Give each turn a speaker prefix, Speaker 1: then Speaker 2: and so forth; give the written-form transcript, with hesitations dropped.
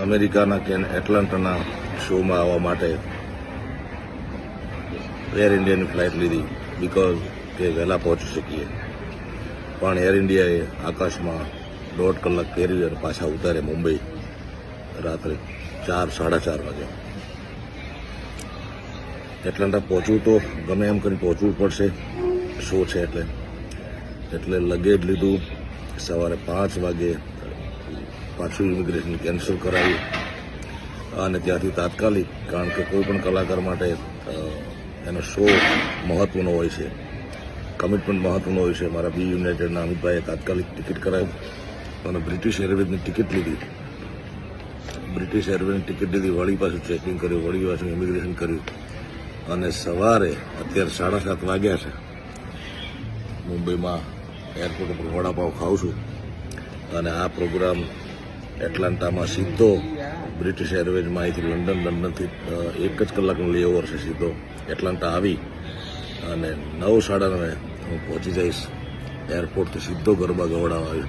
Speaker 1: અમેરિકાના એટલાન્ટાના શોમાં આવવા માટે એર ઇન્ડિયાની ફ્લાઇટ લીધી બિકોઝ કે વહેલા પહોંચી શકીએ. પણ એર ઇન્ડિયાએ આકાશમાં 1.5 કલાક ફેરવી અને પાછા ઉતારે મુંબઈ રાત્રે 4-4:30 વાગે. એટલાન્ટા પહોંચવું તો ગમે એમ કરીને પહોંચવું પડશે, શો છે એટલે લગેજ લીધું. સવારે 5 વાગે પાછું ઇમિગ્રેશન કેન્સલ કરાવ્યું અને ત્યાંથી તાત્કાલિક, કારણ કે કોઈ પણ કલાકાર માટે એનો શો મહત્વનો હોય છે, કમિટમેન્ટ મહત્વનો હોય છે. મારા બી યુનાઇટેડના અમિતભાઈએ તાત્કાલિક ટિકિટ કરાવી અને બ્રિટિશ એરવેઝની ટિકિટ લીધી. વળી પાછું ચેકિંગ કર્યું, વળી પાછું ઇમિગ્રેશન કર્યું અને સવારે અત્યારે 7:30 વાગ્યા છે. મુંબઈમાં એરપોર્ટ પર વડાપાવ ખાઉં છું અને આ પ્રોગ્રામ એટલાન્ટામાં સીધો બ્રિટિશ એરવેઝમાં અહીંથી લંડનથી 1 જ કલાકનો લેઓવર છે. સીધો એટલાન્ટા આવી અને 9-9:30 હું પહોંચી જઈશ એરપોર્ટથી સીધો ગરબા ગવડાવવા આવીશ.